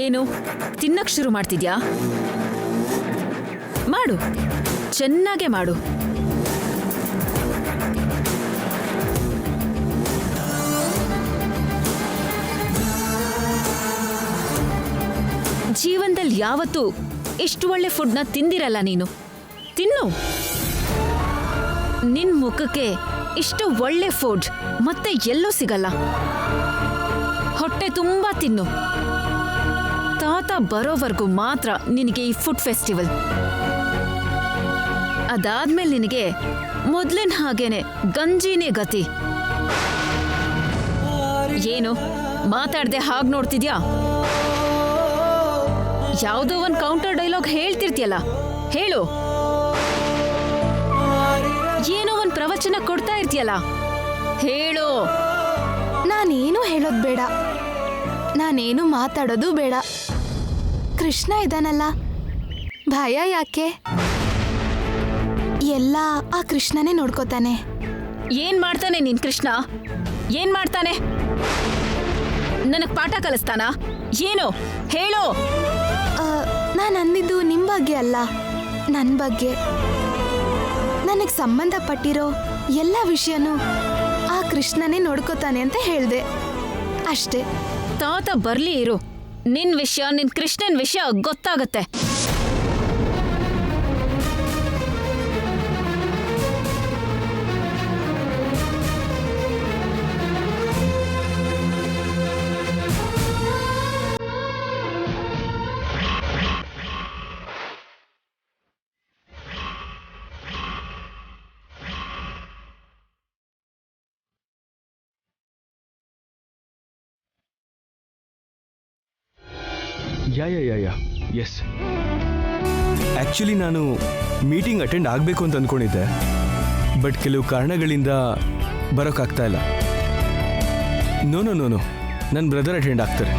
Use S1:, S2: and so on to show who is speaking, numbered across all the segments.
S1: ಏನು ತಿನ್ನಕ್ ಶುರು ಮಾಡ್ತಿದ್ಯಾ? ಮಾಡು, ಚೆನ್ನಾಗೇ ಮಾಡು. ಜೀವನದಲ್ಲಿ ಯಾವತ್ತೂ ಇಷ್ಟು ಒಳ್ಳೆ ಫುಡ್ನ ತಿಂದಿರಲ್ಲ ನೀನು. ತಿನ್ನು. ನಿನ್ ಮುಖಕ್ಕೆ ಇಷ್ಟು ಒಳ್ಳೆ ಫುಡ್ ಮತ್ತೆ ಎಲ್ಲೂ ಸಿಗಲ್ಲ. ಹೊಟ್ಟೆ ತುಂಬಾ ತಿನ್ನು. ತಾತ ಬರೋವರೆಗೂ ಮಾತ್ರ ನಿನಗೆ ಈ ಫುಡ್ ಫೆಸ್ಟಿವಲ್. ಅದಾದ್ಮೇಲೆ ನಿನಗೆ ಮೊದ್ಲಿನ ಹಾಗೇನೆ ಗಂಜಿನೇ ಗತಿ. ಏನು ಮಾತಾಡ್ದೆ ಹಾಗೆ ನೋಡ್ತಿದ್ಯಾ? ಯಾವುದೋ ಒಂದು ಕೌಂಟರ್ ಡೈಲಾಗ್ ಹೇಳ್ತಿರ್ತೀಯಲ್ಲ, ಹೇಳು. ಏನೋ ಒಂದು ಪ್ರವಚನ ಕೊಡ್ತಾ ಇರ್ತೀಯಲ್ಲ, ಹೇಳು.
S2: ನಾನೇನು ಹೇಳೋದು ಬೇಡ, ನಾನೇನು ಮಾತಾಡೋದು ಬೇಡ. ಕೃಷ್ಣ ಇದಾನಲ್ಲ, ಭಯ ಯಾಕೆ? ಎಲ್ಲ ಆ ಕೃಷ್ಣನೇ ನೋಡ್ಕೋತಾನೆ.
S1: ಏನ್ ಮಾಡ್ತಾನೆ ನಿನ್ ಕೃಷ್ಣ? ಏನ್ ಮಾಡ್ತಾನೆ? ನನಗ್ ಪಾಠ ಕಲಿಸ್ತಾನ? ಏನು ಹೇಳು.
S2: ನಾನು ಅಂದಿದ್ದು ನಿಮ್ಮ ಬಗ್ಗೆ ಅಲ್ಲ, ನನ್ನ ಬಗ್ಗೆ. ನನಗೆ ಸಂಬಂಧಪಟ್ಟಿರೋ ಎಲ್ಲ ವಿಷಯನೂ ಆ ಕೃಷ್ಣನೇ ನೋಡ್ಕೋತಾನೆ ಅಂತ ಹೇಳಿದೆ ಅಷ್ಟೇ.
S1: ತಾತ ಬರ್ಲಿ ಇರು, ನಿನ್ ವಿಷಯ, ನಿನ್ ಕೃಷ್ಣನ್ ವಿಷಯ ಗೊತ್ತಾಗತ್ತೆ.
S3: ಯಾ ಎಸ್, ಆ್ಯಕ್ಚುಲಿ ನಾನು ಮೀಟಿಂಗ್ ಅಟೆಂಡ್ ಆಗಬೇಕು ಅಂತ ಅಂದ್ಕೊಂಡಿದ್ದೆ, ಬಟ್ ಕೆಲವು ಕಾರಣಗಳಿಂದ ಬರೋಕ್ಕಾಗ್ತಾ ಇಲ್ಲ. ನೋ ನನ್ನ ಬ್ರದರ್ ಅಟೆಂಡ್ ಆಗ್ತಾರೆ.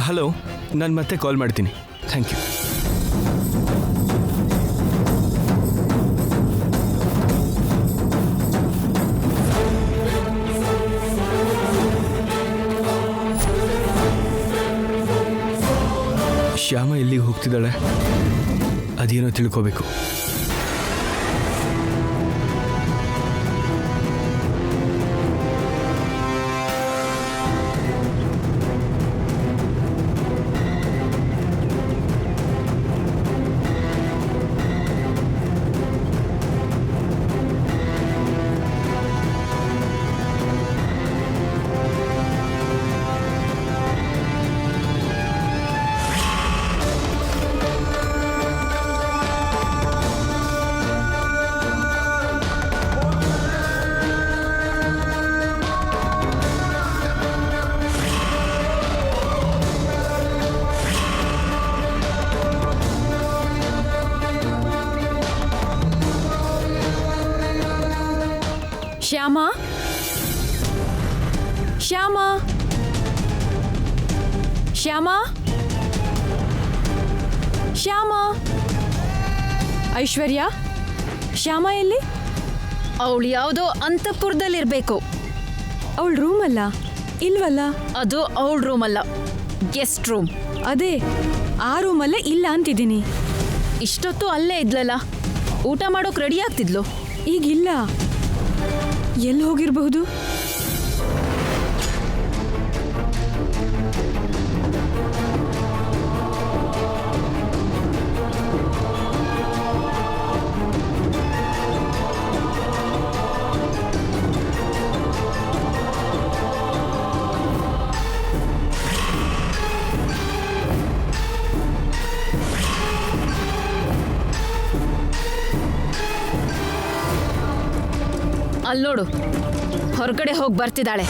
S3: ಹಲೋ, ನಾನು ಮತ್ತೆ ಕಾಲ್ ಮಾಡ್ತೀನಿ. Thank you. ಶ್ಯಾಮ ಎಲ್ಲಿಗೆ ಹೋಗ್ತಿದ್ದಾಳೆ? ಅದೇನೋ ತಿಳ್ಕೋಬೇಕು.
S1: ಶ್ಯಾಮ, ಶ್ಯಾಮ, ಶ್ಯಾಮ, ಶ್ಯಾಮ.
S4: ಐಶ್ವರ್ಯ, ಶ್ಯಾಮ ಎಲ್ಲಿ?
S1: ಅವಳು ಯಾವುದೋ ಅಂತಃಪುರದಲ್ಲಿರ್ಬೇಕು.
S4: ಅವಳ ರೂಮ್ ಅಲ್ಲ, ಇಲ್ವಲ್ಲ?
S1: ಅದು ಅವಳ ರೂಮ್ ಅಲ್ಲ, ಗೆಸ್ಟ್ ರೂಮ್.
S4: ಅದೇ ಆ ರೂಮಲ್ಲೇ ಇಲ್ಲ ಅಂತಿದ್ದೀನಿ.
S1: ಇಷ್ಟೊತ್ತು ಅಲ್ಲೇ ಇದ್ಲಲ್ಲ, ಊಟ ಮಾಡೋಕ್ ರೆಡಿ ಆಗ್ತಿದ್ಲು.
S4: ಈಗಿಲ್ಲ. ಎಲ್ಲಿ ಹೋಗಿರಬಹುದು?
S1: ಅಲ್ಲೋಡು, ಹೊರಗಡೆ ಹೋಗಿ ಬರ್ತಿದ್ದಾಳೆ.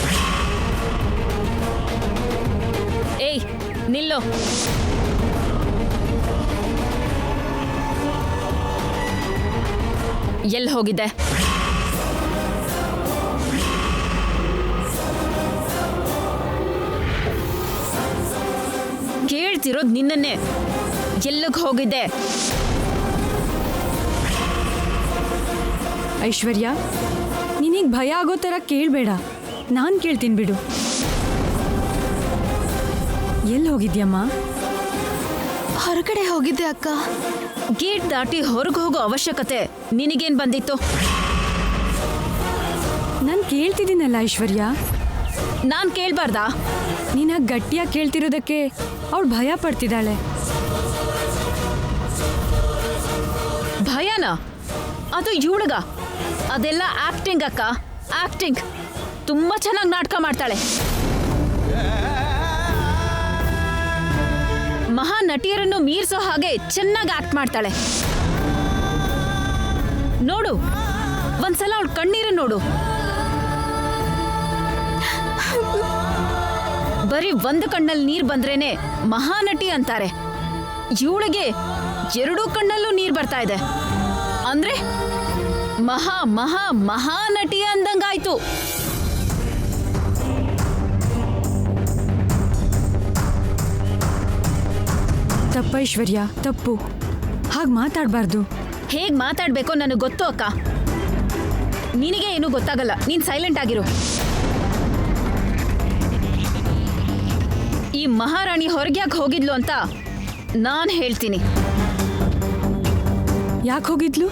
S1: ಏಯ್ ನಿಲ್ಲೋ. ಎಲ್ಲಿ ಹೋಗಿದ್ದೆ? ಕೇಳ್ತಿರೋದು ನಿನ್ನನ್ನೇ. ಎಲ್ಲಿಗೆ ಹೋಗಿದ್ದೆ?
S4: ಐಶ್ವರ್ಯ, ನಿನಗೆ ಭಯ ಆಗೋ ಥರ ಕೇಳಬೇಡ, ನಾನು ಕೇಳ್ತೀನಿ ಬಿಡು. ಎಲ್ಲಿ ಹೋಗಿದ್ಯಮ್ಮ?
S2: ಹೊರಗಡೆ ಹೋಗಿದ್ದೆ ಅಕ್ಕ.
S1: ಗೇಟ್ ದಾಟಿ ಹೊರಗೆ ಹೋಗೋ ಅವಶ್ಯಕತೆ ನಿನಗೇನ್ ಬಂದಿತ್ತು?
S4: ನಾನು ಕೇಳ್ತಿದ್ದೀನಲ್ಲ ಐಶ್ವರ್ಯ.
S1: ನಾನ್ ಕೇಳ್ಬಾರ್ದಾ?
S4: ನೀನ ಗಟ್ಟಿಯಾಗಿ ಕೇಳ್ತಿರೋದಕ್ಕೆ ಅವಳು ಭಯ ಪಡ್ತಿದ್ದಾಳೆ.
S1: ಭಯನಾ? ಅದು ಇವಳಿಗ? ಅದೆಲ್ಲ ಆಕ್ಟಿಂಗ್ ಅಕ್ಕ, ಆಕ್ಟಿಂಗ್. ತುಂಬಾ ಚೆನ್ನಾಗಿ ನಾಟಕ ಮಾಡ್ತಾಳೆ. ಮಹಾ ನಟಿಯರನ್ನು ಮೀರ್ಸೋ ಹಾಗೆ ಚೆನ್ನಾಗಿ ಆಕ್ಟ್ ಮಾಡ್ತಾಳೆ. ನೋಡು, ಒಂದ್ಸಲ ಅವಳ ಕಣ್ಣೀರು ನೋಡು. ಬರೀ ಒಂದು ಕಣ್ಣಲ್ಲಿ ನೀರ್ ಬಂದ್ರೇನೆ ಮಹಾನಟಿ ಅಂತಾರೆ. ಇವಳಿಗೆ ಎರಡೂ ಕಣ್ಣಲ್ಲೂ ನೀರ್ ಬರ್ತಾ ಇದೆ ಅಂದ್ರೆ ಮಹಾ ಮಹಾ ಮಹಾನಟಿ ಅಂದಂಗಾಯ್ತು.
S4: ತಪ್ಪ ಐಶ್ವರ್ಯ, ತಪ್ಪು. ಹಾಗೆ ಮಾತಾಡಬಾರ್ದು.
S1: ಹೇಗ್ ಮಾತಾಡ್ಬೇಕೋ ನನಗೆ ಗೊತ್ತು ಅಕ್ಕ. ನಿನಗೆ ಏನೂ ಗೊತ್ತಾಗಲ್ಲ. ನೀನ್ ಸೈಲೆಂಟ್ ಆಗಿರು. ಈ ಮಹಾರಾಣಿ ಹೊರಗ್ಯಾಕೆ ಹೋಗಿದ್ಲು ಅಂತ ನಾನ್ ಹೇಳ್ತೀನಿ.
S4: ಯಾಕೆ ಹೋಗಿದ್ಲು?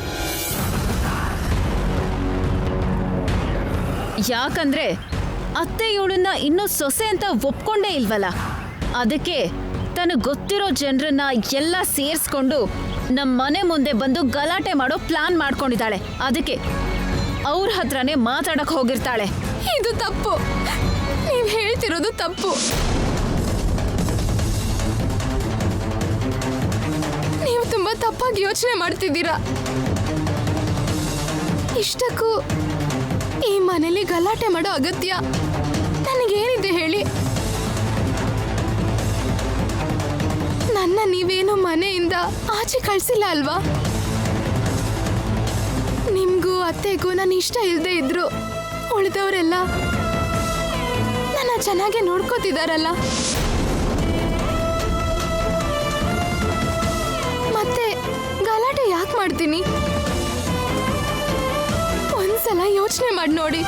S1: ಯಾಕಂದ್ರೆ ಅತ್ತೆ ಇವಳನ್ನ ಇನ್ನೂ ಸೊಸೆ ಅಂತ ಒಪ್ಕೊಂಡೇ ಇಲ್ವಲ್ಲ. ಅದಕ್ಕೆ ತನಗೆ ಗೊತ್ತಿರೋ ಜನರನ್ನ ಎಲ್ಲ ಸೇರಿಸ್ಕೊಂಡು ನಮ್ಮ ಮನೆ ಮುಂದೆ ಬಂದು ಗಲಾಟೆ ಮಾಡೋ ಪ್ಲಾನ್ ಮಾಡ್ಕೊಂಡಿದ್ದಾಳೆ. ಅದಕ್ಕೆ ಅವ್ರ ಹತ್ರನೇ ಮಾತಾಡಕ್ ಹೋಗಿರ್ತಾಳೆ.
S2: ಇದು ತಪ್ಪು. ನೀವ್ ಹೇಳ್ತಿರೋದು ತಪ್ಪು. ನೀವು ತುಂಬಾ ತಪ್ಪಾಗಿ ಯೋಚನೆ ಮಾಡ್ತಿದ್ದೀರಾ. ಇಷ್ಟಕ್ಕೂ ಈ ಮನೇಲಿ ಗಲಾಟೆ ಮಾಡೋ ಅಗತ್ಯ ನನಗೇನಿದೆ ಹೇಳಿ? ನನ್ನ ನೀವೇನು ಮನೆಯಿಂದ ಆಚೆ ಕಳ್ಸಿಲ್ಲ ಅಲ್ವಾ? ನಿಮ್ಗೂ ಅತ್ತೆಗೂ ನನ್ನ ಇಷ್ಟ ಇಲ್ಲದೆ ಇದ್ರು ಉಳಿದವರೆಲ್ಲ ನನ್ನ ಚೆನ್ನಾಗೆ ನೋಡ್ಕೋತಿದಾರಲ್ಲ. ಮತ್ತೆ ಗಲಾಟೆ ಯಾಕೆ ಮಾಡ್ತೀನಿ? ಒಂದ್ಸಲ ಯೋಚನೆ ಮಾಡಿ ನೋಡಿ.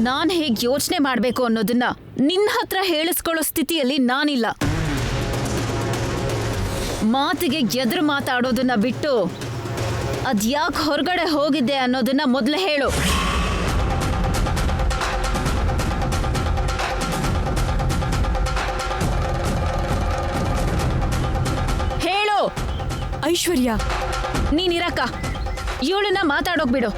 S1: ನಾನ್ ಹೇಗ್ ಯೋಚನೆ ಮಾಡ್ಬೇಕು ಅನ್ನೋದನ್ನ ನಿನ್ನ ಹತ್ರ ಹೇಳಿಸ್ಕೊಳ್ಳೋ ಸ್ಥಿತಿಯಲ್ಲಿ ನಾನಿಲ್ಲ. ಮಾತಿಗೆ ಎದುರು ಮಾತಾಡೋದನ್ನ ಬಿಟ್ಟು ಅದ್ಯಾಕೆ ಹೊರಗಡೆ ಹೋಗಿದ್ದೆ ಅನ್ನೋದನ್ನ ಮೊದಲು ಹೇಳು. ಹೇಳು.
S4: ಐಶ್ವರ್ಯ,
S1: ನೀನಿರಕ್ಕ, ಇವಳನ್ನ ಮಾತಾಡೋಕ್ ಬಿಡು.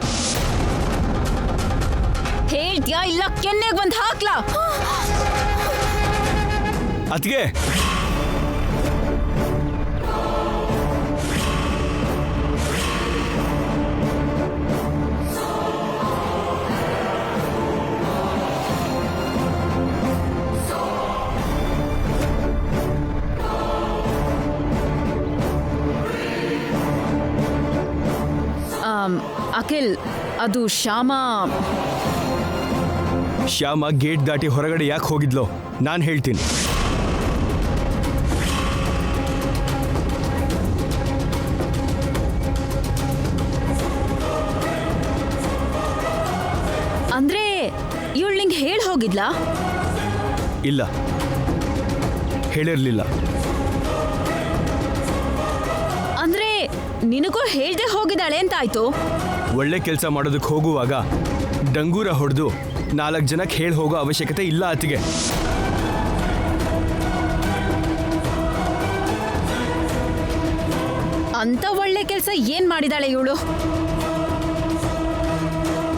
S1: ಹೇಳ್ತ್ಯಾ ಇಲ್ಲ ಕೆನ್ನೆಗೆ ಬಂದು ಹಾಕ್ಲಾ?
S3: ಅದ್ಗೆ
S1: ಅಖಿಲ್, ಅದು ಶ್ಯಾಮ
S3: ಗೇಟ್ ದಾಟಿ ಹೊರಗಡೆ ಯಾಕೆ ಹೋಗಿದ್ಲೋ ನಾನು ಹೇಳ್ತೀನಿ.
S1: ಅಂದ್ರೆ ಇವಳು ನಿಂಗೆ ಹೇಳಿ ಹೋಗಿದ್ಲಾ?
S3: ಇಲ್ಲ, ಹೇಳಿರ್ಲಿಲ್ಲ.
S1: ಅಂದ್ರೆ ನಿನಗೂ ಹೇಳ್ದೆ ಹೋಗಿದ್ದಾಳೆ ಅಂತ ಆಯ್ತು.
S3: ಒಳ್ಳೆ ಕೆಲಸ ಮಾಡೋದಕ್ಕೆ ಹೋಗುವಾಗ ಡಂಗೂರ ಹೊಡೆದು 4 ಜನಕ್ಕೆ ಹೇಳಿ ಹೋಗೋ ಅವಶ್ಯಕತೆ ಇಲ್ಲ ಆತಿಗೆ.
S1: ಅಂತ ಒಳ್ಳೆ ಕೆಲಸ ಏನ್ ಮಾಡಿದಾಳೆ ಇವಳು?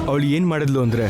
S3: ಅವಳು ಏನ್ ಮಾಡಿದ್ಲು ಅಂದ್ರೆ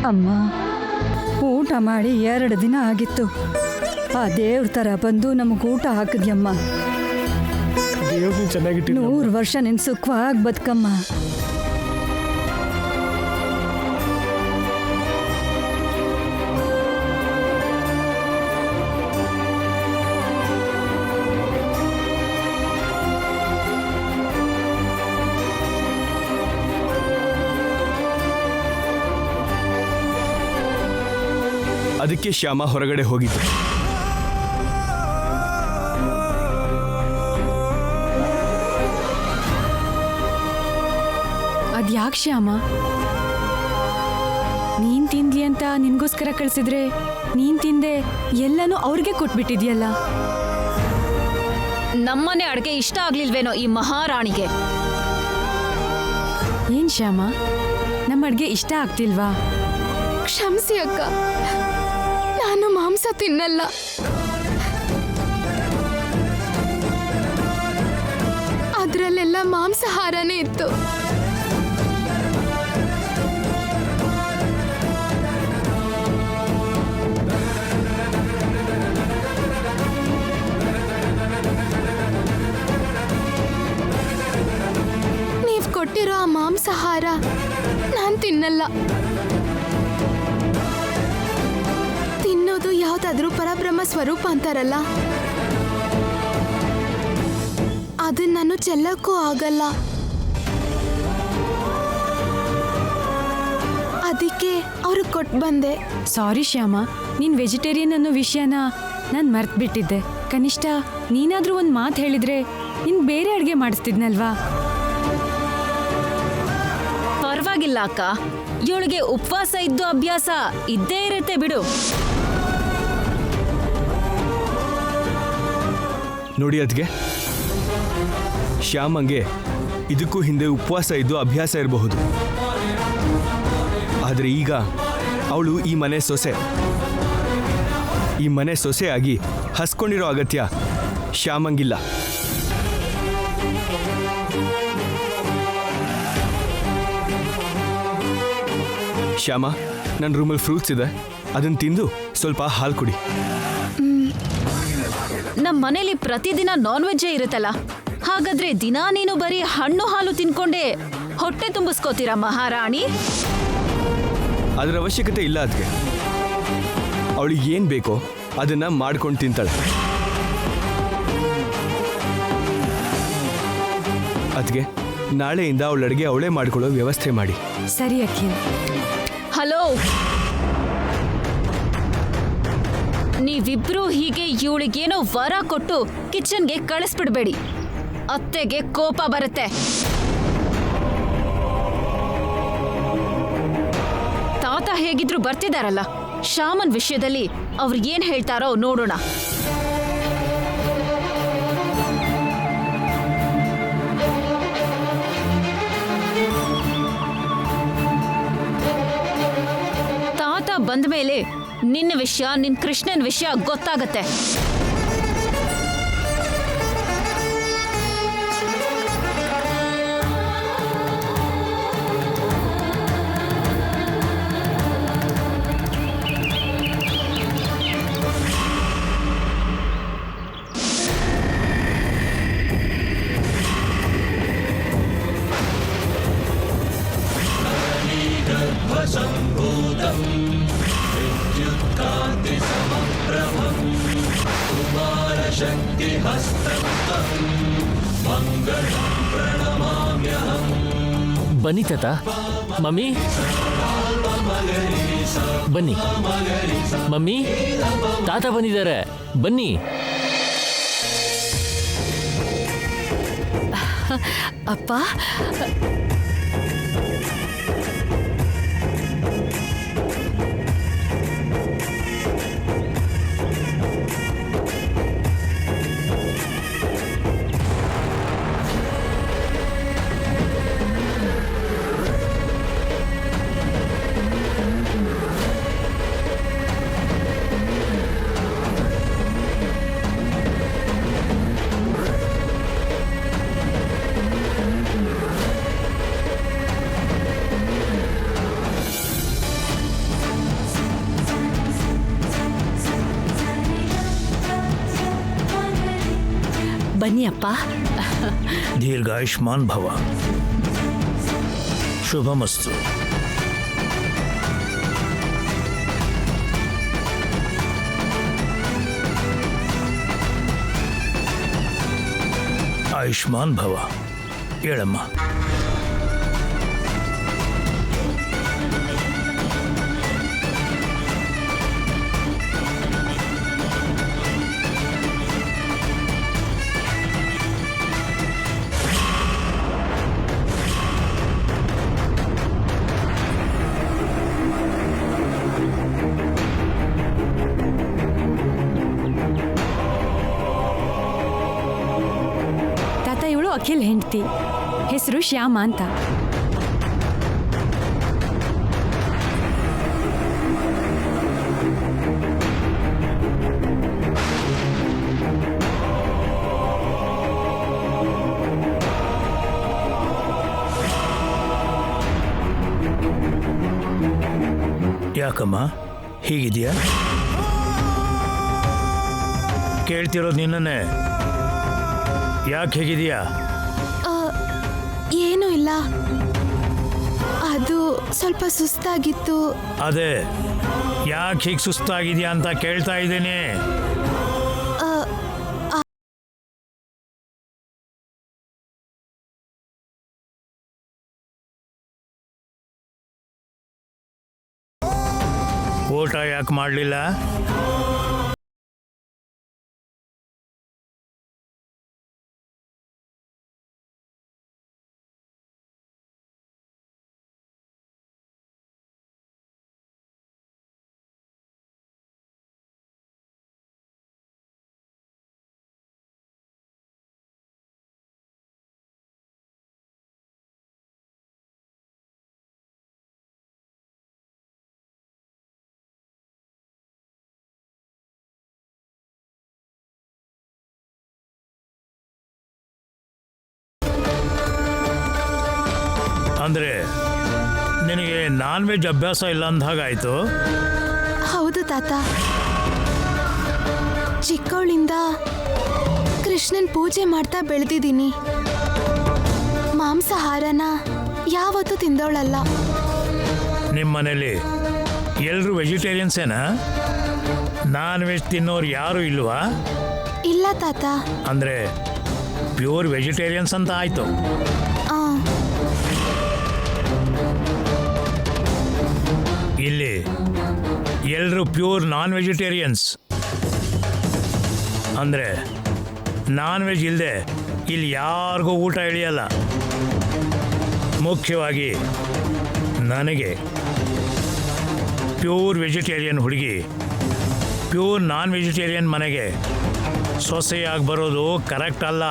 S5: ಅಮ್ಮ ಊಟ ಮಾಡಿ 2 ದಿನ ಆಗಿತ್ತು. ಆ ದೇವ್ರ ಥರ ಬಂದು ನಮಗೆ ಊಟ ಹಾಕಿದ್ಯಮ್ಮ.
S3: ದೇವ್ರನ್ನ ಚೆನ್ನಾಗಿಟ್ಟು
S5: 100 ವರ್ಷ ನಿನ್ ಸುಖವಾಗಿ ಬದುಕಮ್ಮ.
S3: ಅದಕ್ಕೆ ಶ್ಯಾಮ ಹೊರಗಡೆ ಹೋಗಿದ್ದು.
S4: ಅದ್ಯಾಕೆ ಶ್ಯಾಮ? ನೀನ್ ತಿಂದ್ಲಿ ಅಂತ ನಿನ್ಗೋಸ್ಕರ ಕಳ್ಸಿದ್ರೆ ನೀನ್ ತಿಂದೆ ಎಲ್ಲನೂ ಅವ್ರಿಗೆ ಕೊಟ್ಬಿಟ್ಟಿದ್ಯಲ್ಲ.
S1: ನಮ್ಮನೆ ಅಡ್ಗೆ ಇಷ್ಟ ಆಗ್ಲಿಲ್ವೇನೋ ಈ ಮಹಾರಾಣಿಗೆ?
S4: ಏನ್ ಶ್ಯಾಮ, ನಮ್ಮ ಅಡ್ಗೆ ಇಷ್ಟ ಆಗ್ತಿಲ್ವಾ?
S2: ಕ್ಷಮಿಸಿ ಅಕ್ಕ, ನಾನು ಮಾಂಸ ತಿನ್ನಲ್ಲ. ಅದ್ರಲ್ಲೆಲ್ಲ ಮಾಂಸಾಹಾರನೇ ಇತ್ತು. ನೀವ್ ಕೊಟ್ಟಿರೋ ಆ ಮಾಂಸಾಹಾರ ನಾನ್ ತಿನ್ನಲ್ಲ. ತಿನ್ನೋದು ಯಾವ್ದಾದ್ರೂ ಪರಬ್ರಹ್ಮ ಸ್ವರೂಪ ಅಂತಾರಲ್ಲ, ಅದನ್ನ ನಾನು ಚೆಲ್ಲಕ್ಕೂ ಆಗಲ್ಲ. ಅದಕ್ಕೆ ಅವ್ರಿಗೆ ಕೊಟ್ಟು ಬಂದೆ.
S4: ಸಾರಿ ಶ್ಯಾಮ, ನೀನ್ ವೆಜಿಟೇರಿಯನ್ ಅನ್ನೋ ವಿಷಯನ ನಾನು ಮರ್ತ್ಬಿಟ್ಟಿದ್ದೆ. ಕನಿಷ್ಠ ನೀನಾದ್ರೂ ಒಂದು ಮಾತು ಹೇಳಿದ್ರೆ ನಿನ್ ಬೇರೆ ಅಡ್ಗೆ ಮಾಡಿಸ್ತಿದ್ನಲ್ವಾ?
S1: ಪರವಾಗಿಲ್ಲ ಅಕ್ಕ, ಇವಳಿಗೆ ಉಪವಾಸ ಇದ್ದು ಅಭ್ಯಾಸ ಇದ್ದೇ ಇರುತ್ತೆ ಬಿಡು.
S3: ನೋಡಿ ಅದ್ಗೆ, ಶ್ಯಾಮಂಗೆ ಇದಕ್ಕೂ ಹಿಂದೆ ಉಪವಾಸ ಇದ್ದು ಅಭ್ಯಾಸ ಇರಬಹುದು. ಆದರೆ ಈಗ ಅವಳು ಈ ಮನೆ ಸೊಸೆಯಾಗಿ ಹಸ್ಕೊಂಡಿರೋ ಅಗತ್ಯ ಶ್ಯಾಮಂಗಿಲ್ಲ. ಶ್ಯಾಮ, ನನ್ನ ರೂಮಲ್ಲಿ ಫ್ರೂಟ್ಸ್ ಇದೆ, ಅದನ್ನು ತಿಂದು ಸ್ವಲ್ಪ ಹಾಲು ಕುಡಿ.
S1: ನಮ್ಮ ಮನೇಲಿ ಪ್ರತಿದಿನ ನಾನ್ ವೆಜ್ಜೇ ಇರುತ್ತಲ್ಲ, ಹಾಗಾದ್ರೆ ದಿನ ನೀನು ಬರೀ ಹಣ್ಣು ಹಾಲು ತಿನ್ಕೊಂಡೆ ಹೊಟ್ಟೆ ತುಂಬಿಸ್ಕೋತೀರಾ ಮಹಾರಾಣಿ?
S3: ಅದರ ಅವಶ್ಯಕತೆ ಇಲ್ಲ ಅದಕ್ಕೆ. ಅವಳಿಗೆ ಏನು ಬೇಕೋ ಅದನ್ನ ಮಾಡ್ಕೊಂಡು ತಿಂತಾಳೆ. ಅದಕ್ಕೆ ನಾಳೆಯಿಂದ ಅವಳ ಅಡುಗೆ ಅವಳೇ ಮಾಡ್ಕೊಳ್ಳೋ ವ್ಯವಸ್ಥೆ ಮಾಡಿ.
S4: ಸರಿ ಅಖಿಲ್.
S1: ಹಲೋ, ನೀವಿಬ್ರು ಹೀಗೆ ಇವಳಿಗೇನೋ ವರ ಕೊಟ್ಟು ಕಿಚನ್ಗೆ ಕಳಿಸ್ಬಿಡ್ಬೇಡಿ. ಅತ್ತೆಗೆ ಕೋಪ ಬರುತ್ತೆ. ತಾತ ಹೇಗಿದ್ರು ಬರ್ತಿದಾರಲ್ಲ, ಶ್ಯಾಮನ್ ವಿಷಯದಲ್ಲಿ ಅವ್ರು ಏನ್ ಹೇಳ್ತಾರೋ ನೋಡೋಣ. ತಾತ ಬಂದ್ಮೇಲೆ ನಿನ್ನ ವಿಷಯ, ನಿನ್ ಕೃಷ್ಣನ್ ವಿಷಯ ಗೊತ್ತಾಗತ್ತೆ.
S6: ಬನ್ನಿ ತಾತ, ಮಮ್ಮಿ ಬನ್ನಿ. ಮಮ್ಮಿ, ತಾತ ಬಂದಿದ್ದಾರೆ, ಬನ್ನಿ.
S1: ಅಪ್ಪ, ಬನ್ನಿ ಅಪ್ಪ.
S7: ದೀರ್ಘಾಯುಷ್ಮಾನ್ ಭವ. ಶುಭಮಸ್ತು. ಆಯುಷ್ಮಾನ್ ಭವ. ಹೇಳಮ್ಮ.
S4: ತಾತ, ಇವಳು ಅಖಿಲ್ ಹೆಂಡತಿ, ಹೆಸರು ಶ್ಯಾಮ ಅಂತ.
S7: ಯಾಕಮ್ಮ ಹೀಗಿದೆಯಾ? ಕೇಳ್ತಿರೋದು ನಿನ್ನನ್ನೇ. ಯಾಕೆ ಹೇಗಿದೆಯಾ?
S2: ಏನೂ ಇಲ್ಲ, ಅದು ಸ್ವಲ್ಪ ಸುಸ್ತಾಗಿತ್ತು.
S7: ಅದೇ ಯಾಕೆ ಹೀಗೆ ಸುಸ್ತಾಗಿದೆಯಾ ಅಂತ ಕೇಳ್ತಾ ಇದ್ದೀನಿ. ಊಟ ಯಾಕೆ ಮಾಡಲಿಲ್ಲ? ಅಂದರೆ ನಿನಗೆ ನಾನ್ ವೆಜ್ ಅಭ್ಯಾಸ ಇಲ್ಲ ಅಂದ ಹಾಗಾಯಿತು.
S2: ಹೌದು ತಾತ, ಚಿಕ್ಕವಳಿಂದ ಕೃಷ್ಣನ್ ಪೂಜೆ ಮಾಡ್ತಾ ಬೆಳೆದಿದ್ದೀನಿ. ಮಾಂಸಾಹಾರನ ಯಾವತ್ತೂ ತಿಂದವಳಲ್ಲ.
S7: ನಿಮ್ಮ ಮನೇಲಿ ಎಲ್ಲರೂ ವೆಜಿಟೇರಿಯನ್ಸೇನಾ? ನಾನ್ ವೆಜ್ ತಿನ್ನೋರು ಯಾರೂ ಇಲ್ವಾ?
S2: ಇಲ್ಲ ತಾತ.
S7: ಅಂದರೆ ಪ್ಯೂರ್ ವೆಜಿಟೇರಿಯನ್ಸ್ ಅಂತ ಆಯಿತು.
S2: ಆ,
S7: ಇಲ್ಲಿ ಎಲ್ಲರೂ ಪ್ಯೂರ್ ನಾನ್ ವೆಜಿಟೇರಿಯನ್ಸ್. ಅಂದರೆ ನಾನ್ ವೆಜ್ ಇಲ್ಲದೆ ಇಲ್ಲಿ ಯಾರಿಗೂ ಊಟ ಇಳಿಯಲ್ಲ. ಮುಖ್ಯವಾಗಿ ನನಗೆ ಪ್ಯೂರ್ ವೆಜಿಟೇರಿಯನ್ ಹುಡುಗಿ ಪ್ಯೂರ್ ನಾನ್ ವೆಜಿಟೇರಿಯನ್ ಮನೆಗೆ ಸೊಸೆಯಾಗಿ ಬರೋದು ಕರೆಕ್ಟ್ ಅಲ್ಲ.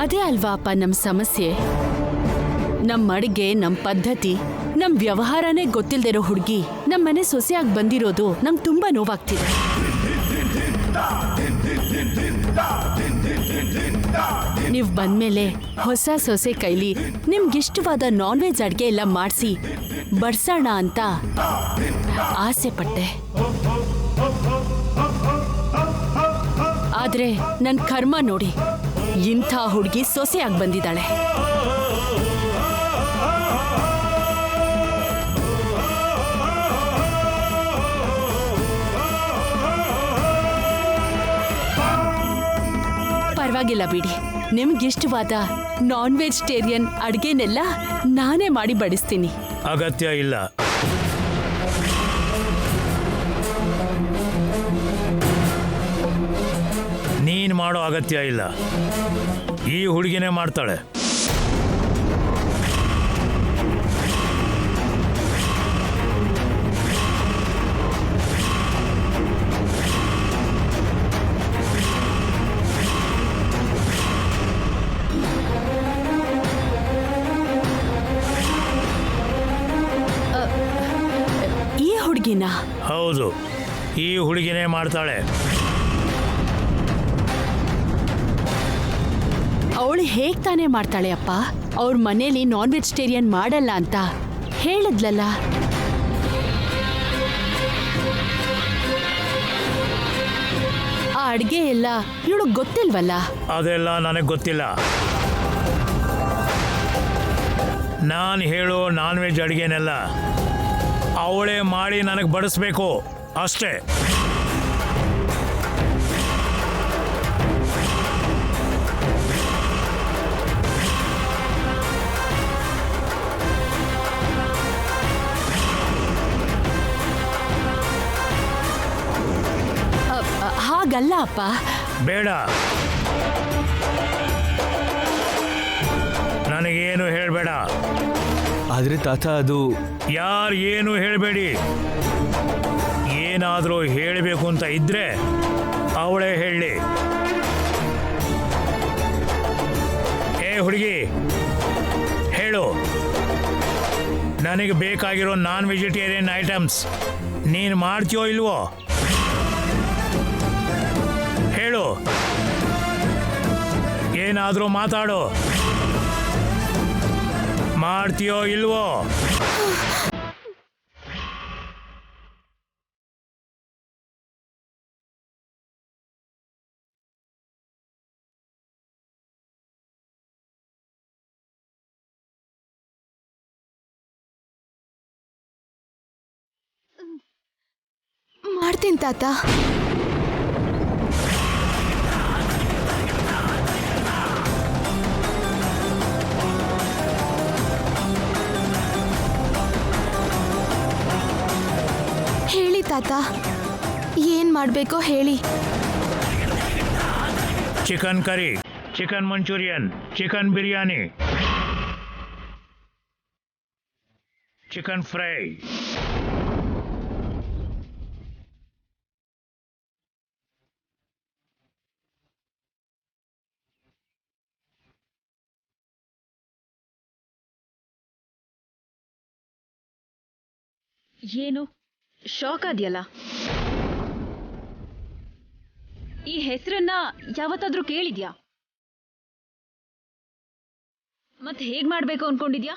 S1: ಅದೇ ಅಲ್ವಾ ಅಪ್ಪ ನಮ್ಮ ಸಮಸ್ಯೆ. ನಮ್ಮ ಅಡುಗೆ, ನಮ್ಮ ಪದ್ಧತಿ, ನಮ್ಮ ವ್ಯವಹಾರನೇ ಗೊತ್ತಿಲ್ದಿರೋ ಹುಡುಗಿ ನಮ್ಮ ಮನೆ ಸೊಸೆಯಾಗಿ ಬಂದಿರೋದು ನಂಗೆ ತುಂಬಾ ನೋವಾಗ್ತಿದೆ. ನೀವು ಬಂದ್ಮೇಲೆ ಹೊಸ ಸೊಸೆ ಕೈಲಿ ನಿಮ್ಗಿಷ್ಟವಾದ ನಾನ್ ವೆಜ್ ಅಡುಗೆ ಎಲ್ಲ ಮಾಡಿಸಿ ಬಡ್ಸೋಣ ಅಂತ ಆಸೆ ಪಟ್ಟೆ. ಆದ್ರೆ ನನ್ನ ಕರ್ಮ ನೋಡಿ, ಇಂಥ ಹುಡುಗಿ ಸೊಸೆಯಾಗಿ ಬಂದಿದ್ದಾಳೆ. ಪರವಾಗಿಲ್ಲ ಬಿಡಿ, ನಿಮ್ಗಿಷ್ಟವಾದ ನಾನ್ ವೆಜಿಟೇರಿಯನ್ ಅಡುಗೆನೆಲ್ಲ ನಾನೇ ಮಾಡಿ ಬಡಿಸ್ತೀನಿ.
S7: ಅಗತ್ಯ ಇಲ್ಲ. ನೀನು ಮಾಡೋ ಅಗತ್ಯ ಇಲ್ಲ. ಈ ಹುಡುಗಿನೇ ಮಾಡ್ತಾಳೆ.
S1: ಈ ಹುಡುಗಿನ?
S7: ಹೌದು, ಈ ಹುಡುಗಿನೇ ಮಾಡ್ತಾಳೆ.
S1: ಅವಳು ಹೇಗ್ ತಾನೇ ಮಾಡ್ತಾಳೆ ಅಪ್ಪ?
S8: ಅವ್ರ ಮನೇಲಿ ನಾನ್ ವೆಜಿಟೇರಿಯನ್ ಮಾಡಲ್ಲ ಅಂತ ಹೇಳಿದ್ಲಲ್ಲ. ಆ ಅಡ್ಗೆ ಎಲ್ಲ ಇವಳಿಗೆ ಗೊತ್ತಿಲ್ವಲ್ಲ?
S7: ಅದೆಲ್ಲ ನನಗೆ ಗೊತ್ತಿಲ್ಲ. ನಾನು ಹೇಳೋ ನಾನ್ ವೆಜ್ ಅಡುಗೆನೆಲ್ಲ ಅವಳೇ ಮಾಡಿ ನನಗೆ ಬಡಿಸ್ಬೇಕು ಅಷ್ಟೇ.
S8: ಹಾಗಲ್ಲ ಅಪ್ಪ.
S7: ಬೇಡ, ನನಗೇನು ಹೇಳಬೇಡ.
S3: ಆದರೆ ತಾತ ಅದು
S7: ಯಾರು ಏನು ಹೇಳಬೇಡಿ. ಏನಾದರೂ ಹೇಳಬೇಕು ಅಂತ ಇದ್ರೆ ಅವಳೇ ಹೇಳಿ. ಏ ಹುಡುಗಿ, ಹೇಳು, ನನಗೆ ಬೇಕಾಗಿರೋ ನಾನ್ ವೆಜಿಟೇರಿಯನ್ ಐಟಮ್ಸ್ ನೀನು ಮಾಡ್ತೀಯೋ ಇಲ್ವೋ? ಹೇಳು, ಏನಾದರೂ ಮಾತಾಡು. ಮಾಡ್ತೀಯೋ ಇಲ್ವೋ?
S2: ಮಾಡ್ತೀನಿ ತಾತ. ಹೇಳಿ ತಾತ, ಏನ್ ಮಾಡ್ಬೇಕೋ ಹೇಳಿ.
S7: Chicken curry, chicken manchurian, chicken biryani, chicken fry.
S1: ಏನು ಶಾಕ್ ಆದ್ಯಲ್ಲ? ಈ ಹೆಸರನ್ನ ಯಾವತ್ತಾದ್ರೂ ಕೇಳಿದ್ಯಾ? ಮತ್ತೆ ಹೇಗ್ ಮಾಡ್ಬೇಕು ಅನ್ಕೊಂಡಿದ್ಯಾ?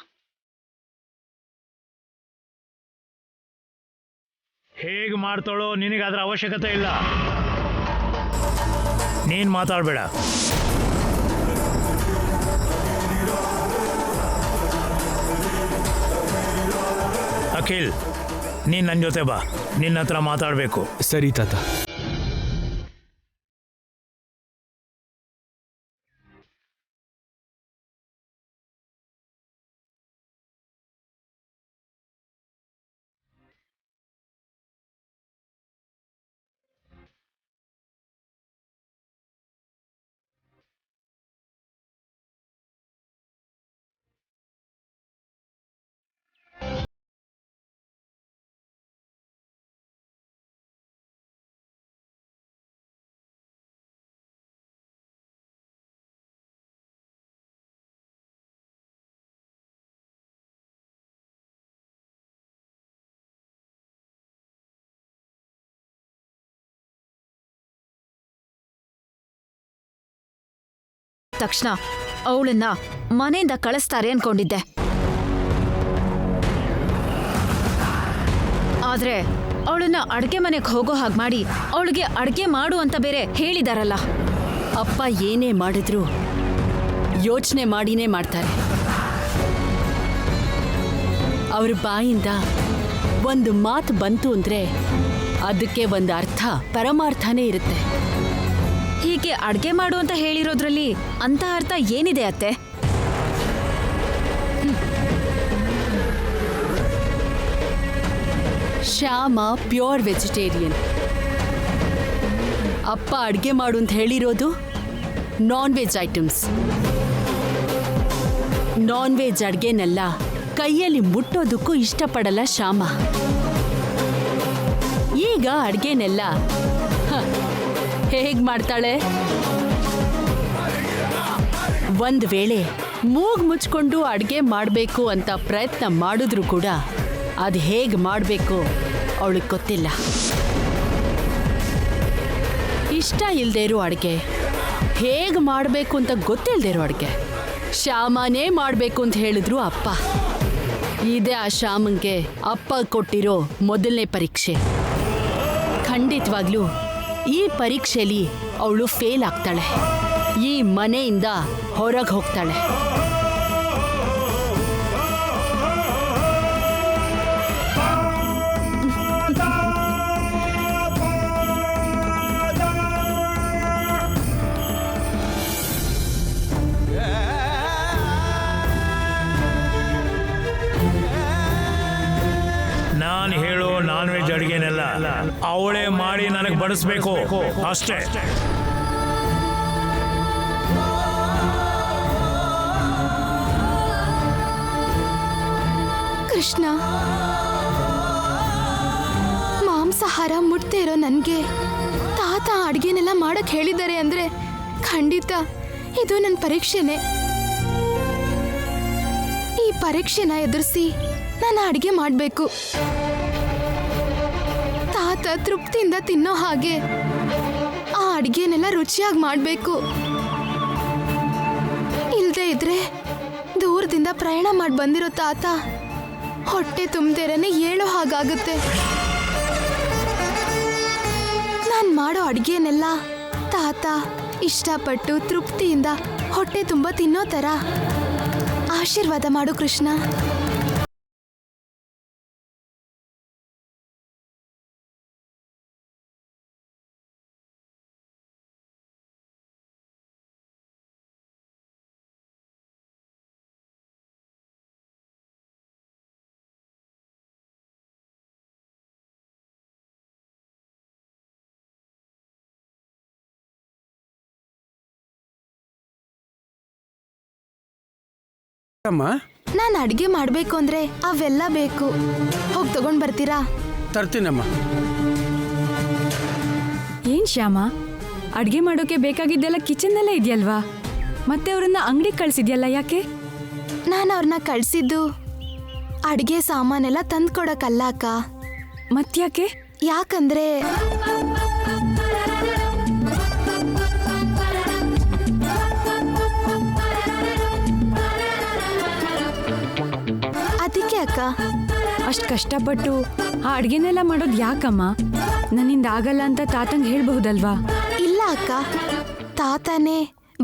S7: ಹೇಗೆ ಮಾಡ್ತಾಳೋ ನಿನಗೆ ಅದರ ಅವಶ್ಯಕತೆ ಇಲ್ಲ. ನೀನು ಮಾತಾಡಬೇಡ. ಅಖಿಲ್, ನೀನು ನನ್ನ ಜೊತೆ ಬಾ, ನಿನ್ನ ಹತ್ರ ಮಾತಾಡಬೇಕು.
S3: ಸರಿ ತಾತ.
S1: ತಕ್ಷಣ ಅವಳನ್ನ ಮನೆಯಿಂದ ಕಳಿಸ್ತಾರೆ ಅನ್ಕೊಂಡಿದ್ದೆ. ಆದ್ರೆ ಅವಳನ್ನ ಅಡ್ಗೆ ಮನೆಗೆ ಹೋಗೋ ಹಾಗೆ ಮಾಡಿ ಅವಳಿಗೆ ಅಡ್ಗೆ ಮಾಡು ಅಂತ ಬೇರೆ ಹೇಳಿದಾರಲ್ಲ.
S8: ಅಪ್ಪ ಏನೇ ಮಾಡಿದ್ರು ಯೋಚನೆ ಮಾಡಿನೇ ಮಾಡ್ತಾರೆ. ಅವ್ರ ಬಾಯಿಂದ ಒಂದು ಮಾತು ಬಂತು ಅಂದ್ರೆ ಅದಕ್ಕೆ ಒಂದು ಅರ್ಥ, ಪರಮಾರ್ಥನೇ ಇರುತ್ತೆ.
S1: ಹೀಗೆ ಅಡ್ಗೆ ಮಾಡು ಅಂತ ಹೇಳಿರೋದ್ರಲ್ಲಿ ಅಂತ ಅರ್ಥ ಏನಿದೆ ಅತ್ತೆ?
S8: Shyama pure vegetarian. ಅಪ್ಪ ಅಡ್ಗೆ ಮಾಡು ಅಂತ ಹೇಳಿರೋದು non veg items. Non veg ಅಡ್ಗೆನೆಲ್ಲ ಕೈಯಲ್ಲಿ ಮುಟ್ಟೋದಕ್ಕೂ ಇಷ್ಟಪಡಲ್ಲ ಶ್ಯಾಮ. ಈಗ ಅಡ್ಗೆನೆಲ್ಲ ಹೇಗ್ ಮಾಡ್ತಾಳೆ? ಒಂದ್ ವೇಳೆ ಮೂಗ್ ಮುಚ್ಕೊಂಡು ಅಡ್ಗೆ ಮಾಡಬೇಕು ಅಂತ ಪ್ರಯತ್ನ ಮಾಡಿದ್ರು ಕೂಡ ಅದು ಹೇಗೆ ಮಾಡಬೇಕು ಅವಳಿಗೆ ಗೊತ್ತಿಲ್ಲ. ಇಷ್ಟ ಇಲ್ಲದೆ ಇರೋ ಅಡುಗೆ ಹೇಗೆ ಮಾಡಬೇಕು ಅಂತ ಗೊತ್ತಿಲ್ಲದೆ ಇರೋ ಅಡುಗೆ ಶ್ಯಾಮನೇ ಮಾಡಬೇಕು ಅಂತ ಹೇಳಿದ್ರು ಅಪ್ಪ. ಇದೇ ಆ ಶ್ಯಾಮಂಗೆ ಅಪ್ಪ ಕೊಟ್ಟಿರೋ ಮೊದಲನೇ ಪರೀಕ್ಷೆ. ಖಂಡಿತವಾಗ್ಲೂ ಈ ಪರೀಕ್ಷೆಯಲ್ಲಿ ಅವಳು ಫೇಲ್ ಆಗ್ತಾಳೆ. ಈ ಮನೆಯಿಂದ ಹೊರಗೆ ಹೋಗ್ತಾಳೆ.
S7: ನಾನು ಹೇಳೋ ನಾನ್ ವೆಜ್ ಅಡುಗೆನೆಲ್ಲ ಅವಳೇ ಮಾಡಿ ನನಗೆ ಬಡಿಸ್ಬೇಕು ಅಷ್ಟೇ.
S2: ಕೃಷ್ಣ, ಮಾಂಸಾಹಾರ ಮುಟ್ದೇ ಇರೋ ನನಗೆ ತಾತ ಅಡುಗೆನೆಲ್ಲ ಮಾಡಕ್ ಹೇಳಿದ್ದಾರೆ ಅಂದ್ರೆ ಖಂಡಿತ ಇದು ನನ್ನ ಪರೀಕ್ಷೆನೇ. ಈ ಪರೀಕ್ಷೆನ ಎದುರಿಸಿ ನಾನು ಅಡುಗೆ ಮಾಡಬೇಕು. ತಾತ ತೃಪ್ತಿಯಿಂದ ತಿನ್ನೋ ಹಾಗೆ ಆ ಅಡುಗೆನೆಲ್ಲ ರುಚಿಯಾಗಿ ಮಾಡಬೇಕು. ಇಲ್ಲದೆ ಇದ್ರೆ ದೂರದಿಂದ ಪ್ರಯಾಣ ಮಾಡಿ ಬಂದಿರೋ ತಾತ ಹೊಟ್ಟೆ ತುಂಬದೇರನೆ ಹೇಳೋ ಹಾಗಾಗುತ್ತೆ. ನಾನು ಮಾಡೋ ಅಡುಗೆನೆಲ್ಲ ತಾತ ಇಷ್ಟಪಟ್ಟು ತೃಪ್ತಿಯಿಂದ ಹೊಟ್ಟೆ ತುಂಬ ತಿನ್ನೋ ಥರ ಆಶೀರ್ವಾದ ಮಾಡು ಕೃಷ್ಣ. ನಾನು ಅಡುಗೆ ಮಾಡಬೇಕು ಅಂದ್ರೆ ಅವೆಲ್ಲ ಬೇಕು. ಹೋಗಿ ತಗೊಂಡ್ ಬರ್ತೀರಾ?
S9: ತರ್ತೀನಮ್ಮ.
S4: ಏನ್ ಶ್ಯಾಮ, ಅಡ್ಗೆ ಮಾಡೋಕೆ ಬೇಕಾಗಿದ್ದೆಲ್ಲ ಕಿಚನ್ನಲ್ಲೇ ಇದೆಯಲ್ವಾ? ಮತ್ತೆ ಅವರನ್ನ ಅಂಗಡಿಗೆ ಕಳ್ಸಿದ್ಯಲ್ಲ, ಯಾಕೆ?
S2: ನಾನು ಅವ್ರನ್ನ ಕಳ್ಸಿದ್ದು ಅಡುಗೆ ಸಾಮಾನೆಲ್ಲ ತಂದ್ಕೊಡಕ್ಕಲ್ಲ ಅಕ್ಕ.
S4: ಮತ್ಯಾಕೆ?
S2: ಯಾಕಂದ್ರೆ ಅದಕ್ಕೆ ಅಕ್ಕ.
S4: ಅಷ್ಟು ಕಷ್ಟಪಟ್ಟು ಆ ಅಡ್ಗೆನೆಲ್ಲ ಮಾಡೋದು ಯಾಕಮ್ಮ? ನನ್ನಿಂದ ಆಗಲ್ಲ ಅಂತ ತಾತಂಗೆ ಹೇಳ್ಬಹುದಲ್ವಾ?
S2: ಇಲ್ಲ ಅಕ್ಕ, ತಾತನೇ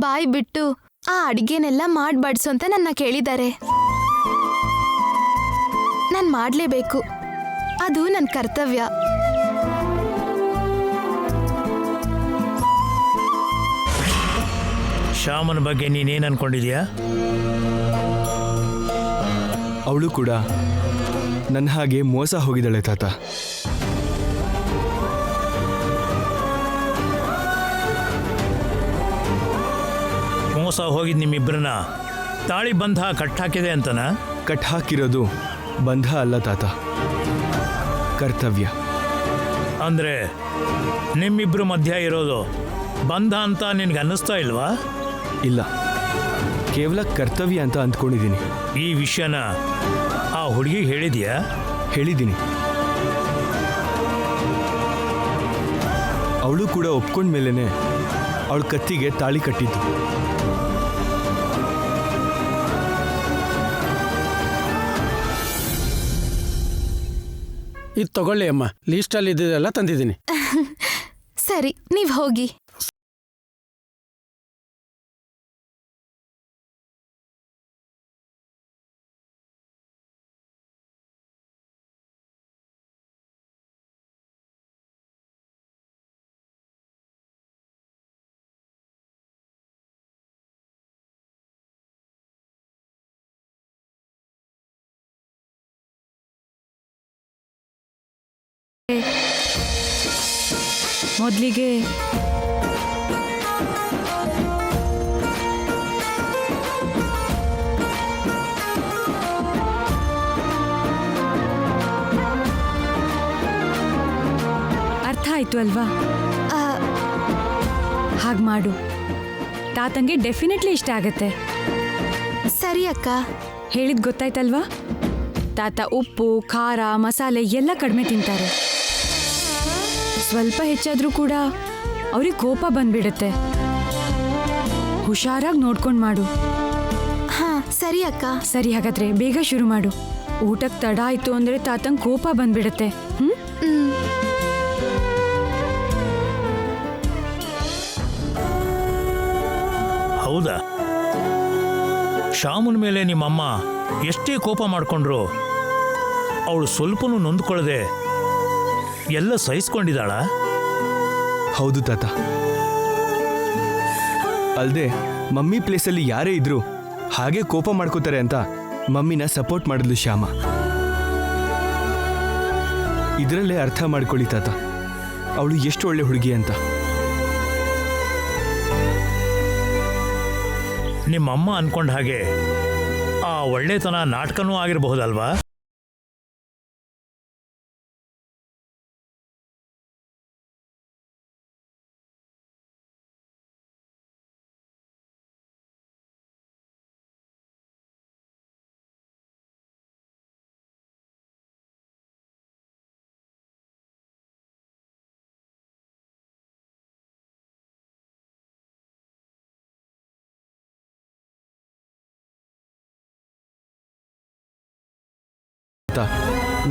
S2: ಬಾಯಿ ಬಿಟ್ಟು ಆ ಅಡುಗೆನೆಲ್ಲ ಮಾಡಿ ಬಡ್ಸು ಅಂತ ನನ್ನ ಕೇಳಿದ್ದಾರೆ. ನಾನು ಮಾಡಲೇಬೇಕು, ಅದು ನನ್ನ ಕರ್ತವ್ಯ.
S7: ಶ್ಯಾಮನ ಬಗ್ಗೆ ನೀನೇನು ಅನ್ಕೊಂಡಿದ್ಯಾ?
S3: ಅವಳು ಕೂಡ ನನ್ನ ಹಾಗೆ ಮೋಸ ಹೋಗಿದ್ದಾಳೆ ತಾತ.
S7: ಮೋಸ ಹೋಗಿದ್ ನಿಮ್ಮಿಬ್ಬರನ್ನ ತಾಳಿ ಬಂಧ ಕಟ್ಟಾಕಿದೆ ಅಂತನಾ?
S3: ಕಟ್ ಹಾಕಿರೋದು ಬಂಧ ಅಲ್ಲ ತಾತ, ಕರ್ತವ್ಯ.
S7: ಅಂದ್ರೆ ನಿಮ್ಮಿಬ್ರ ಮಧ್ಯ ಇರೋದು ಬಂಧ ಅಂತ ನಿನ್ಗೆ ಅನ್ನಿಸ್ತಾ ಇಲ್ವಾ?
S3: ಇಲ್ಲ, ಕೇವಲ ಕರ್ತವ್ಯ ಅಂತ ಅಂದ್ಕೊಂಡಿದ್ದೀನಿ.
S7: ಈ ವಿಷಯನ ಆ ಹುಡುಗಿಗೆ ಹೇಳಿದ್ಯಾ?
S3: ಹೇಳಿದ್ದೀನಿ. ಅವಳು ಕೂಡ ಒಪ್ಕೊಂಡ್ಮೇಲೆ ಅವಳ ಕತ್ತಿಗೆ ತಾಳಿ ಕಟ್ಟಿದ್ದು.
S9: ಇದು ತಗೊಳ್ಳಿ ಅಮ್ಮ, ಲೀಸ್ಟಲ್ಲಿ ಇದ್ದಿದ್ದೆಲ್ಲ ತಂದಿದ್ದೀನಿ.
S2: ಸರಿ, ನೀವು ಹೋಗಿ.
S4: ಮೊದಲಿಗೆ ಅರ್ಥ ಆಯ್ತು ಅಲ್ವಾ? ಹಾಗೆ ಮಾಡು, ತಾತಂಗೆ ಡೆಫಿನೆಟ್ಲಿ ಇಷ್ಟ ಆಗತ್ತೆ.
S2: ಸರಿ ಅಕ್ಕ.
S4: ಹೇಳಿದ್ ಗೊತ್ತಾಯ್ತಲ್ವಾ? ತಾತ ಉಪ್ಪು, ಖಾರ, ಮಸಾಲೆ ಎಲ್ಲ ಕಡಿಮೆ ತಿಂತಾರೆ. ಸ್ವಲ್ಪ ಹೆಚ್ಚಾದ್ರೂ ಕೂಡ ಅವ್ರಿಗೆ ಕೋಪ ಬಂದ್ಬಿಡುತ್ತೆ. ಹುಷಾರಾಗಿ ನೋಡ್ಕೊಂಡು ಮಾಡು.
S2: ಸರಿ ಅಕ್ಕ.
S4: ಸರಿ ಹಾಗಾದ್ರೆ ಬೇಗ ಶುರು ಮಾಡು. ಊಟಕ್ಕೆ ತಡ ಆಯ್ತು ಅಂದ್ರೆ ತಾತಂಗ್ ಕೋಪ ಬಂದ್ಬಿಡತ್ತೆ. ಹ್ಮ್.
S7: ಹೌದಾ? ಶ್ಯಾಮನ ಮೇಲೆ ನಿಮ್ಮಮ್ಮ ಎಷ್ಟೇ ಕೋಪ ಮಾಡಿಕೊಂಡ್ರು ಅವಳು ಸ್ವಲ್ಪನೂ ನೊಂದ್ಕೊಳ್ಳದೆ ಎಲ್ಲ ಸಹಿಸ್ಕೊಂಡಿದ್ದಾಳ?
S3: ಹೌದು ತಾತ. ಅಲ್ದೆ ಮಮ್ಮಿ ಪ್ಲೇಸಲ್ಲಿ ಯಾರೇ ಇದ್ರು ಹಾಗೆ ಕೋಪ ಮಾಡ್ಕೋತಾರೆ ಅಂತ ಮಮ್ಮಿನ ಸಪೋರ್ಟ್ ಮಾಡಿದ್ಲು ಶ್ಯಾಮ. ಇದರಲ್ಲೇ ಅರ್ಥ ಮಾಡ್ಕೊಳ್ಳಿ ತಾತ, ಅವಳು ಎಷ್ಟು ಒಳ್ಳೆ ಹುಡುಗಿ ಅಂತ.
S7: ನಿಮ್ಮಮ್ಮ ಅನ್ಕೊಂಡ ಹಾಗೆ ಆ ಒಳ್ಳೆತನ ನಾಟಕನೂ ಆಗಿರಬಹುದಲ್ವಾ?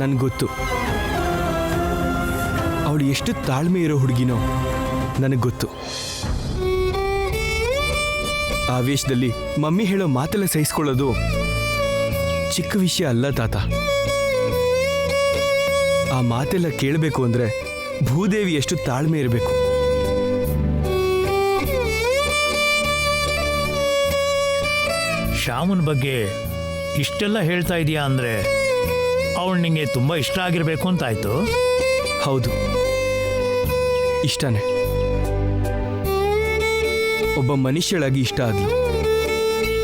S3: ನನ್ಗೆ ಗೊತ್ತು ಅವಳು ಎಷ್ಟು ತಾಳ್ಮೆ ಇರೋ ಹುಡುಗಿನೋ ನನಗೆ ಗೊತ್ತು. ಆವೇಶದಲ್ಲಿ ಮಮ್ಮಿ ಹೇಳೋ ಮಾತೆಲ್ಲ ಸಹಿಸ್ಕೊಳ್ಳೋದು ಚಿಕ್ಕ ವಿಷಯ ಅಲ್ಲ ತಾತ. ಆ ಮಾತೆಲ್ಲ ಕೇಳಬೇಕು ಅಂದ್ರೆ ಭೂದೇವಿ ಎಷ್ಟು ತಾಳ್ಮೆ ಇರಬೇಕು.
S7: ಶ್ಯಾಮನ ಬಗ್ಗೆ ಇಷ್ಟೆಲ್ಲ ಹೇಳ್ತಾ ಇದೀಯಾ ಅಂದ್ರೆ ಅವಳು ನಿಂಗೆ ತುಂಬ ಇಷ್ಟ ಆಗಿರಬೇಕು ಅಂತಾಯ್ತು.
S3: ಹೌದು, ಇಷ್ಟನೇ. ಒಬ್ಬ ಮನುಷ್ಯಳಾಗಿ ಇಷ್ಟ ಆದ್ಲು.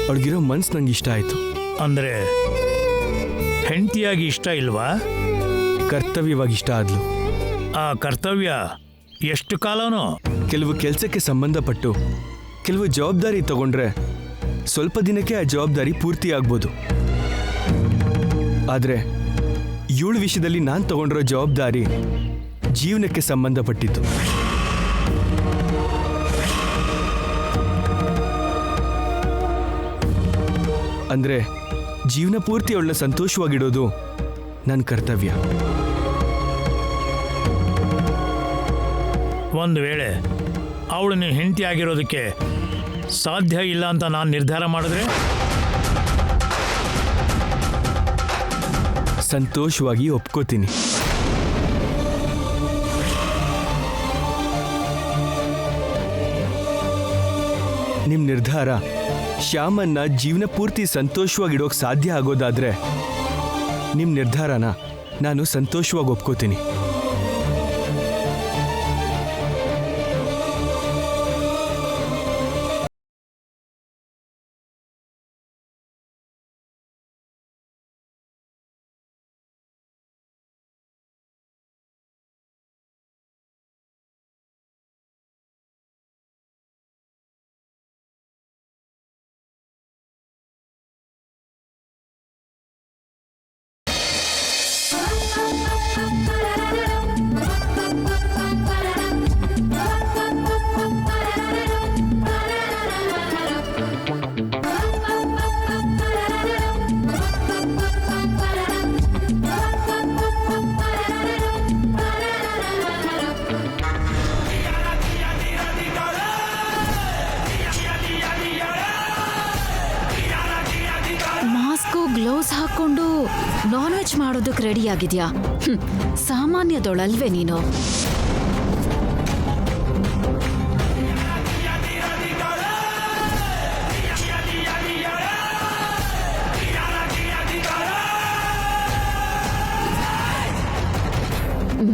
S3: ಅವಳಿಗಿರೋ ಮನ್ಸು ನಂಗೆ ಇಷ್ಟ ಆಯ್ತು.
S7: ಅಂದ್ರೆ ಹೆಂಡತಿಯಾಗಿ ಇಷ್ಟ ಇಲ್ವಾ?
S3: ಕರ್ತವ್ಯವಾಗಿ ಇಷ್ಟ ಆದ್ಲು.
S7: ಆ ಕರ್ತವ್ಯ ಎಷ್ಟು ಕಾಲನೋ?
S3: ಕೆಲವು ಕೆಲಸಕ್ಕೆ ಸಂಬಂಧಪಟ್ಟು ಕೆಲವು ಜವಾಬ್ದಾರಿ ತಗೊಂಡ್ರೆ ಸ್ವಲ್ಪ ದಿನಕ್ಕೆ ಆ ಜವಾಬ್ದಾರಿ ಪೂರ್ತಿ ಆಗ್ಬೋದು. ಆದರೆ ಇವಳ ವಿಷಯದಲ್ಲಿ ನಾನು ತಗೊಂಡಿರೋ ಜವಾಬ್ದಾರಿ ಜೀವನಕ್ಕೆ ಸಂಬಂಧಪಟ್ಟಿತ್ತು. ಅಂದ್ರೆ ಜೀವನ ಪೂರ್ತಿ ಅವಳನ್ನ ಸಂತೋಷವಾಗಿಡೋದು ನನ್ನ ಕರ್ತವ್ಯ.
S7: ಒಂದು ವೇಳೆ ಅವಳು ನೀನು ಹೆಂಡತಿ ಆಗಿರೋದಕ್ಕೆ ಸಾಧ್ಯ ಇಲ್ಲ ಅಂತ ನಾನು ನಿರ್ಧಾರ ಮಾಡಿದ್ರೆ
S3: ಸಂತೋಷವಾಗಿ ಒಪ್ಕೋತೀನಿ. ನಿಮ್ಮ ನಿರ್ಧಾರ ಶ್ಯಾಮನ್ನ ಜೀವನ ಪೂರ್ತಿ ಸಂತೋಷವಾಗಿಡೋಕೆ ಸಾಧ್ಯ ಆಗೋದಾದ್ರೆ ನಿಮ್ಮ ನಿರ್ಧಾರನ ನಾನು ಸಂತೋಷವಾಗಿ ಒಪ್ಕೋತೀನಿ.
S1: ಗ್ಲೌಸ್ ಹಾಕೊಂಡು ನಾನ್ ವೆಜ್ ಮಾಡೋದಕ್ಕೆ ರೆಡಿ ಆಗಿದ್ಯಾ? ಸಾಮಾನ್ಯದೊಳಲ್ವೇ ನೀನು?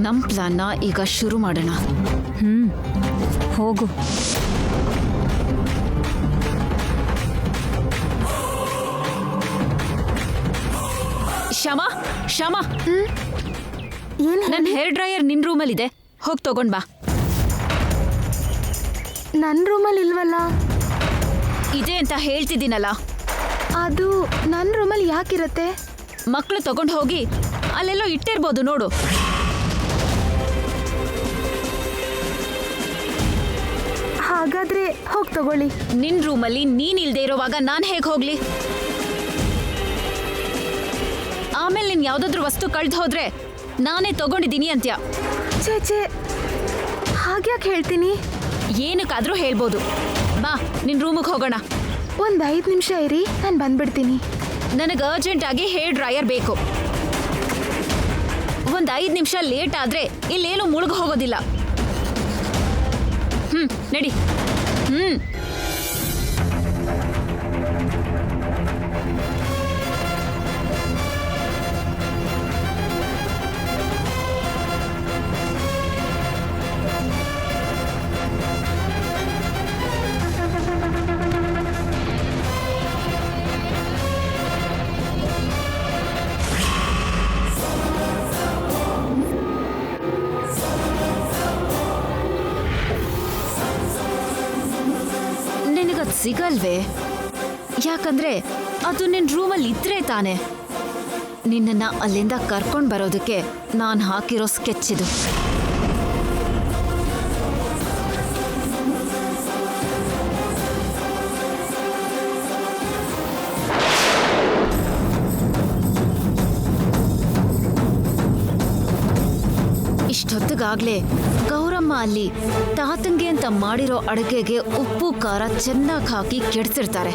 S1: ನಮ್ ಪ್ಲಾನ್ನ ಈಗ ಶುರು ಮಾಡೋಣ.
S5: ಹೋಗು.
S1: ಶ್ಯಾಮ, ಶ್ಯಾಮ, ನನ್ನ ಹೇರ್ ಡ್ರೈಯರ್ ನಿನ್ ರೂಮಲ್ಲಿ ಇದೆ, ಹೋಗಿ ತಗೊಂಡ್ ಬಾ.
S2: ನನ್ನ ರೂಮಲ್ಲಿ ಇಲ್ವಲ್ಲ?
S1: ಇದೆ ಅಂತ ಹೇಳ್ತಿದ್ದೀನಲ್ಲ.
S2: ಅದು ನನ್ನ ರೂಮಲ್ಲಿ ಯಾಕಿರತ್ತೆ?
S1: ಮಕ್ಕಳು ತಗೊಂಡು ಹೋಗಿ ಅಲ್ಲೆಲ್ಲೋ ಇಟ್ಟಿರ್ಬೋದು ನೋಡು.
S2: ಹಾಗಾದ್ರೆ ಹೋಗಿ ತಗೊಳ್ಳಿ.
S1: ನಿನ್ ರೂಮಲ್ಲಿ ನೀನ್ ಇಲ್ದೇ ಇರೋವಾಗ ನಾನು ಹೇಗೆ ಹೋಗ್ಲಿ? ಆಮೇಲೆ ನೀನ್ ಯಾವ್ದಾದ್ರು ವಸ್ತು ಕಳ್ದು ಹೋದ್ರೆ ನಾನೇ ತಗೊಂಡಿದ್ದೀನಿ ಅಂತ್ಯ.
S2: ಚೇಚೆ ಹಾಗ್ಯಾಕೆ ಹೇಳ್ತೀನಿ?
S1: ಏನಕ್ಕಾದ್ರೂ ಹೇಳ್ಬೋದು. ಬಾ ನಿನ್ ರೂಮಿಗೆ ಹೋಗೋಣ.
S2: ಒಂದು 5 ನಿಮಿಷ ಇರಿ, ನಾನು ಬಂದ್ಬಿಡ್ತೀನಿ.
S1: ನನಗೆ ಅರ್ಜೆಂಟ್ ಆಗಿ ಹೇರ್ ಡ್ರೈಯರ್ ಬೇಕು. ಒಂದ್ 5 ನಿಮಿಷ ಲೇಟ್ ಆದ್ರೆ ಇಲ್ಲೇನು ಮುಳುಗ್ ಹೋಗೋದಿಲ್ಲ. ನಡಿ. ನಿನಗದ್ ಸಿಗಲ್ವೇ? ಯಾಕಂದ್ರೆ ಅದು ನಿನ್ ರೂಮಲ್ಲಿ ಇದ್ರೆ ತಾನೆ. ನಿನ್ನನ್ನ ಅಲ್ಲಿಂದ ಕರ್ಕೊಂಡ್ ಬರೋದಕ್ಕೆ ನಾನ್ ಹಾಕಿರೋ ಸ್ಕೆಚ್ ಇದು. ಇಷ್ಟೊತ್ತಿಗಾಗ್ಲೇ ಗೌರಮ್ಮ ಅಲ್ಲಿ ತಾತಂಗೆ ಅಂತ ಮಾಡಿರೋ ಅಡುಗೆಗೆ ಉಪ್ಪು ಖಾರ ಚೆನ್ನಾಗಿ ಹಾಕಿ ಕೆಡ್ಸಿರ್ತಾರೆ.